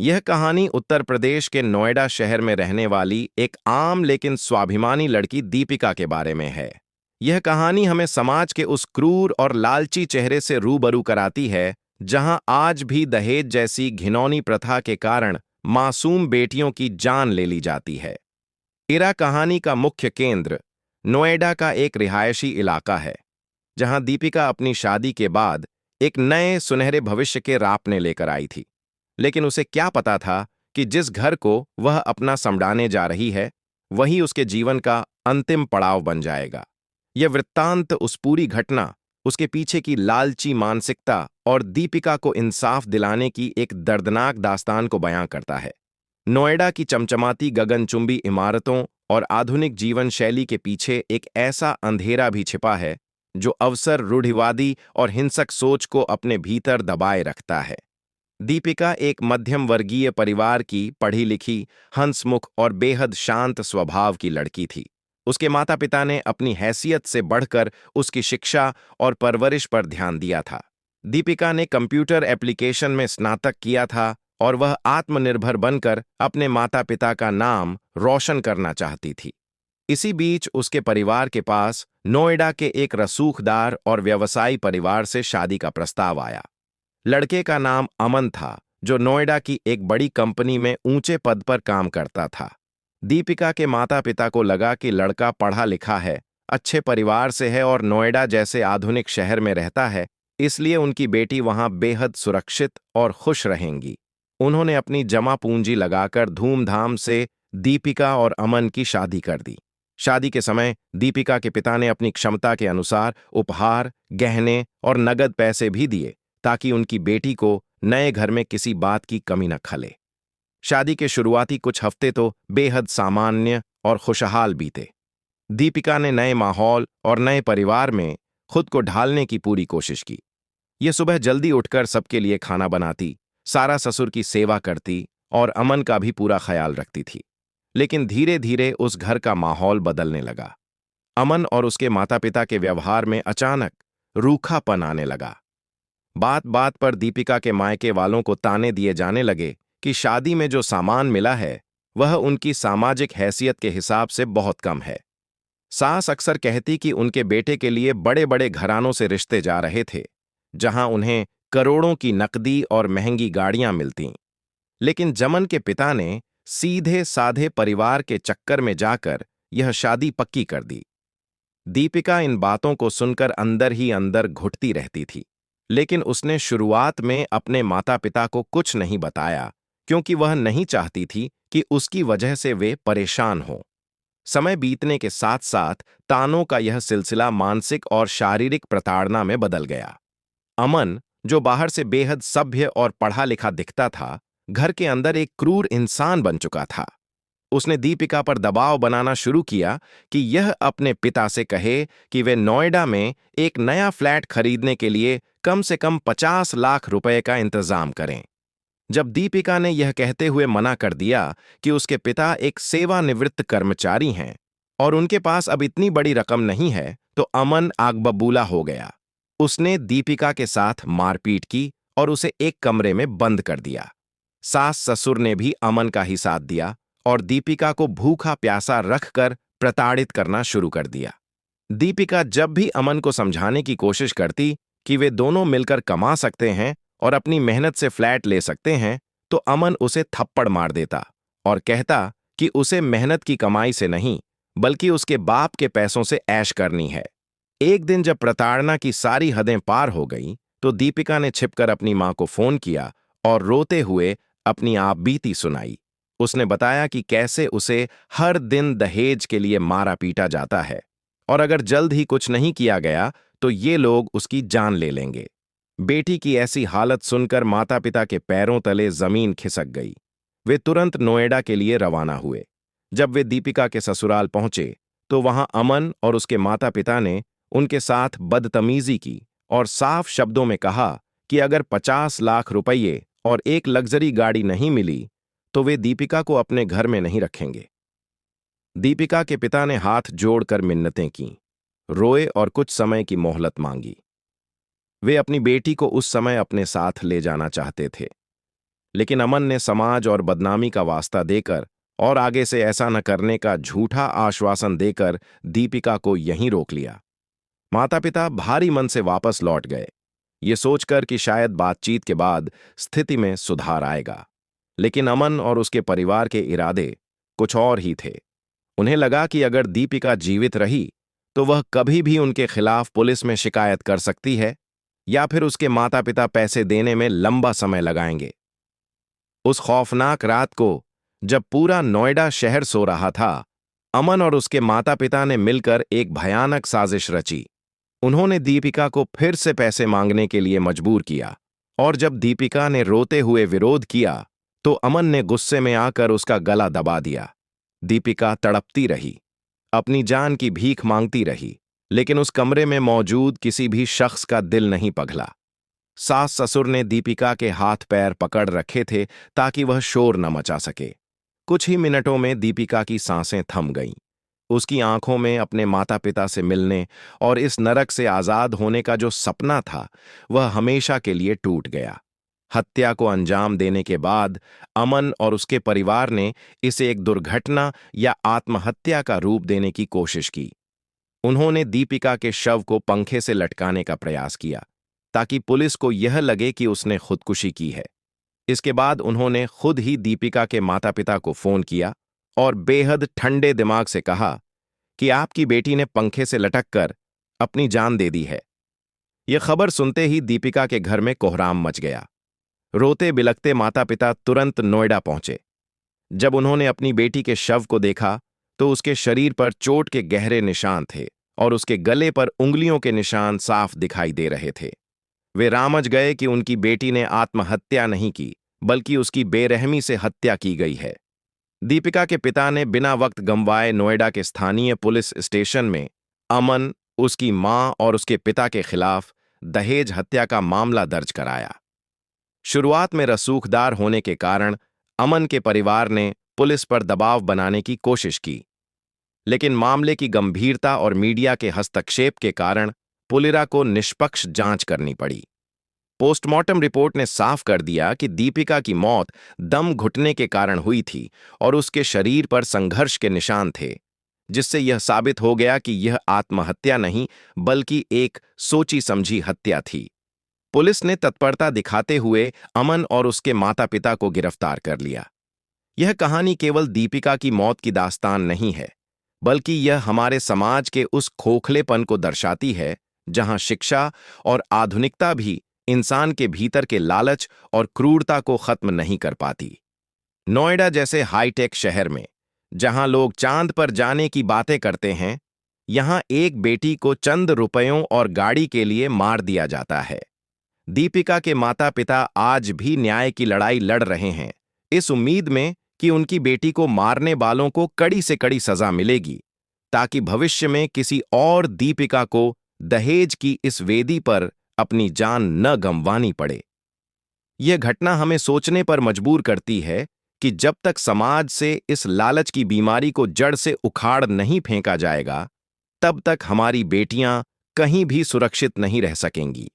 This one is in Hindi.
यह कहानी उत्तर प्रदेश के नोएडा शहर में रहने वाली एक आम लेकिन स्वाभिमानी लड़की दीपिका के बारे में है। यह कहानी हमें समाज के उस क्रूर और लालची चेहरे से रूबरू कराती है, जहां आज भी दहेज जैसी घिनौनी प्रथा के कारण मासूम बेटियों की जान ले ली जाती है। इरा कहानी का मुख्य केंद्र नोएडा का एक रिहायशी इलाका है, जहां दीपिका अपनी शादी के बाद एक नए सुनहरे भविष्य के रापने लेकर आई थी। लेकिन उसे क्या पता था कि जिस घर को वह अपना समझाने जा रही है, वही उसके जीवन का अंतिम पड़ाव बन जाएगा। यह वृत्तांत उस पूरी घटना, उसके पीछे की लालची मानसिकता और दीपिका को इंसाफ दिलाने की एक दर्दनाक दास्तान को बयां करता है। नोएडा की चमचमाती गगनचुंबी इमारतों और आधुनिक जीवन शैली के पीछे एक ऐसा अंधेरा भी छिपा है, जो अवसर, रूढ़िवादी और हिंसक सोच को अपने भीतर दबाए रखता है। दीपिका एक मध्यम वर्गीय परिवार की पढ़ी लिखी, हंसमुख और बेहद शांत स्वभाव की लड़की थी। उसके माता पिता ने अपनी हैसियत से बढ़कर उसकी शिक्षा और परवरिश पर ध्यान दिया था। दीपिका ने कंप्यूटर एप्लीकेशन में स्नातक किया था और वह आत्मनिर्भर बनकर अपने माता पिता का नाम रोशन करना चाहती थी। इसी बीच उसके परिवार के पास नोएडा के एक रसूखदार और व्यवसायी परिवार से शादी का प्रस्ताव आया। लड़के का नाम अमन था, जो नोएडा की एक बड़ी कंपनी में ऊंचे पद पर काम करता था। दीपिका के माता पिता को लगा कि लड़का पढ़ा लिखा है, अच्छे परिवार से है और नोएडा जैसे आधुनिक शहर में रहता है, इसलिए उनकी बेटी वहां बेहद सुरक्षित और खुश रहेंगी। उन्होंने अपनी जमा पूंजी लगाकर धूमधाम से दीपिका और अमन की शादी कर दी। शादी के समय दीपिका के पिता ने अपनी क्षमता के अनुसार उपहार, गहने और नगद पैसे भी दिए, ताकि उनकी बेटी को नए घर में किसी बात की कमी न खले। शादी के शुरुआती कुछ हफ्ते तो बेहद सामान्य और खुशहाल बीते। दीपिका ने नए माहौल और नए परिवार में खुद को ढालने की पूरी कोशिश की। यह सुबह जल्दी उठकर सबके लिए खाना बनाती, सारा ससुर की सेवा करती और अमन का भी पूरा ख्याल रखती थी। लेकिन धीरे धीरे उस घर का माहौल बदलने लगा। अमन और उसके माता पिता के व्यवहार में अचानक रूखापन आने लगा। बात बात पर दीपिका के मायके वालों को ताने दिए जाने लगे कि शादी में जो सामान मिला है, वह उनकी सामाजिक हैसियत के हिसाब से बहुत कम है। सास अक्सर कहती कि उनके बेटे के लिए बड़े बड़े घरानों से रिश्ते जा रहे थे, जहां उन्हें करोड़ों की नकदी और महंगी गाड़ियां मिलतीं। लेकिन जमन के पिता ने सीधे साधे परिवार के चक्कर में जाकर यह शादी पक्की कर दी। दीपिका इन बातों को सुनकर अंदर ही अंदर घुटती रहती थी, लेकिन उसने शुरुआत में अपने माता पिता को कुछ नहीं बताया, क्योंकि वह नहीं चाहती थी कि उसकी वजह से वे परेशान हों। समय बीतने के साथ साथ तानों का यह सिलसिला मानसिक और शारीरिक प्रताड़ना में बदल गया। अमन, जो बाहर से बेहद सभ्य और पढ़ा लिखा दिखता था, घर के अंदर एक क्रूर इंसान बन चुका था। उसने दीपिका पर दबाव बनाना शुरू किया कि यह अपने पिता से कहे कि वे नोएडा में एक नया फ्लैट खरीदने के लिए कम से कम 50 लाख रुपए का इंतजाम करें। जब दीपिका ने यह कहते हुए मना कर दिया कि उसके पिता एक सेवानिवृत्त कर्मचारी हैं और उनके पास अब इतनी बड़ी रकम नहीं है, तो अमन आग बबूला हो गया। उसने दीपिका के साथ मारपीट की और उसे एक कमरे में बंद कर दिया। सास ससुर ने भी अमन का ही साथ दिया और दीपिका को भूखा प्यासा रखकर प्रताड़ित करना शुरू कर दिया। दीपिका जब भी अमन को समझाने की कोशिश करती कि वे दोनों मिलकर कमा सकते हैं और अपनी मेहनत से फ्लैट ले सकते हैं, तो अमन उसे थप्पड़ मार देता और कहता कि उसे मेहनत की कमाई से नहीं, बल्कि उसके बाप के पैसों से ऐश करनी है। एक दिन जब प्रताड़ना की सारी हदें पार हो गईं, तो दीपिका ने छिपकर अपनी मां को फोन किया और रोते हुए अपनी आप बीती सुनाई। उसने बताया कि कैसे उसे हर दिन दहेज के लिए मारा पीटा जाता है और अगर जल्द ही कुछ नहीं किया गया तो ये लोग उसकी जान ले लेंगे। बेटी की ऐसी हालत सुनकर माता पिता के पैरों तले जमीन खिसक गई। वे तुरंत नोएडा के लिए रवाना हुए। जब वे दीपिका के ससुराल पहुंचे, तो वहां अमन और उसके माता पिता ने उनके साथ बदतमीजी की और साफ शब्दों में कहा कि अगर 50 लाख रुपये और एक लग्जरी गाड़ी नहीं मिली, तो वे दीपिका को अपने घर में नहीं रखेंगे। दीपिका के पिता ने हाथ जोड़कर मिन्नतें कीं, रोए और कुछ समय की मोहलत मांगी। वे अपनी बेटी को उस समय अपने साथ ले जाना चाहते थे, लेकिन अमन ने समाज और बदनामी का वास्ता देकर और आगे से ऐसा न करने का झूठा आश्वासन देकर दीपिका को यहीं रोक लिया। माता पिता भारी मन से वापस लौट गए, ये सोचकर कि शायद बातचीत के बाद स्थिति में सुधार आएगा। लेकिन अमन और उसके परिवार के इरादे कुछ और ही थे। उन्हें लगा कि अगर दीपिका जीवित रही तो वह कभी भी उनके खिलाफ पुलिस में शिकायत कर सकती है या फिर उसके माता पिता पैसे देने में लंबा समय लगाएंगे। उस खौफनाक रात को जब पूरा नोएडा शहर सो रहा था, अमन और उसके माता पिता ने मिलकर एक भयानक साजिश रची। उन्होंने दीपिका को फिर से पैसे मांगने के लिए मजबूर किया और जब दीपिका ने रोते हुए विरोध किया तो अमन ने गुस्से में आकर उसका गला दबा दिया। दीपिका तड़पती रही, अपनी जान की भीख मांगती रही, लेकिन उस कमरे में मौजूद किसी भी शख्स का दिल नहीं पिघला। सास ससुर ने दीपिका के हाथ पैर पकड़ रखे थे ताकि वह शोर न मचा सके। कुछ ही मिनटों में दीपिका की सांसें थम गईं। उसकी आंखों में अपने माता पिता से मिलने और इस नरक से आजाद होने का जो सपना था वह हमेशा के लिए टूट गया। हत्या को अंजाम देने के बाद अमन और उसके परिवार ने इसे एक दुर्घटना या आत्महत्या का रूप देने की कोशिश की। उन्होंने दीपिका के शव को पंखे से लटकाने का प्रयास किया ताकि पुलिस को यह लगे कि उसने खुदकुशी की है। इसके बाद उन्होंने खुद ही दीपिका के माता पिता को फोन किया और बेहद ठंडे दिमाग से कहा कि आपकी बेटी ने पंखे से लटककर अपनी जान दे दी है। यह खबर सुनते ही दीपिका के घर में कोहराम मच गया। रोते बिलखते माता पिता तुरंत नोएडा पहुंचे। जब उन्होंने अपनी बेटी के शव को देखा तो उसके शरीर पर चोट के गहरे निशान थे और उसके गले पर उंगलियों के निशान साफ दिखाई दे रहे थे। वे रामझ गए कि उनकी बेटी ने आत्महत्या नहीं की बल्कि उसकी बेरहमी से हत्या की गई है। दीपिका के पिता ने बिना वक्त गंवाए नोएडा के स्थानीय पुलिस स्टेशन में अमन, उसकी मां और उसके पिता के खिलाफ दहेज हत्या का मामला दर्ज कराया। शुरुआत में रसूखदार होने के कारण अमन के परिवार ने पुलिस पर दबाव बनाने की कोशिश की, लेकिन मामले की गंभीरता और मीडिया के हस्तक्षेप के कारण पुलिरा को निष्पक्ष जांच करनी पड़ी। पोस्टमार्टम रिपोर्ट ने साफ कर दिया कि दीपिका की मौत दम घुटने के कारण हुई थी और उसके शरीर पर संघर्ष के निशान थे, जिससे यह साबित हो गया कि यह आत्महत्या नहीं बल्कि एक सोची समझी हत्या थी। पुलिस ने तत्परता दिखाते हुए अमन और उसके माता पिता को गिरफ्तार कर लिया। यह कहानी केवल दीपिका की मौत की दास्तान नहीं है, बल्कि यह हमारे समाज के उस खोखलेपन को दर्शाती है जहां शिक्षा और आधुनिकता भी इंसान के भीतर के लालच और क्रूरता को खत्म नहीं कर पाती। नोएडा जैसे हाईटेक शहर में जहां लोग चांद पर जाने की बातें करते हैं, यहां एक बेटी को चंद रुपयों और गाड़ी के लिए मार दिया जाता है। दीपिका के माता पिता आज भी न्याय की लड़ाई लड़ रहे हैं, इस उम्मीद में कि उनकी बेटी को मारने वालों को कड़ी से कड़ी सजा मिलेगी, ताकि भविष्य में किसी और दीपिका को दहेज की इस वेदी पर अपनी जान न गंवानी पड़े। यह घटना हमें सोचने पर मजबूर करती है कि जब तक समाज से इस लालच की बीमारी को जड़ से उखाड़ नहीं फेंका जाएगा, तब तक हमारी बेटियां कहीं भी सुरक्षित नहीं रह सकेंगी।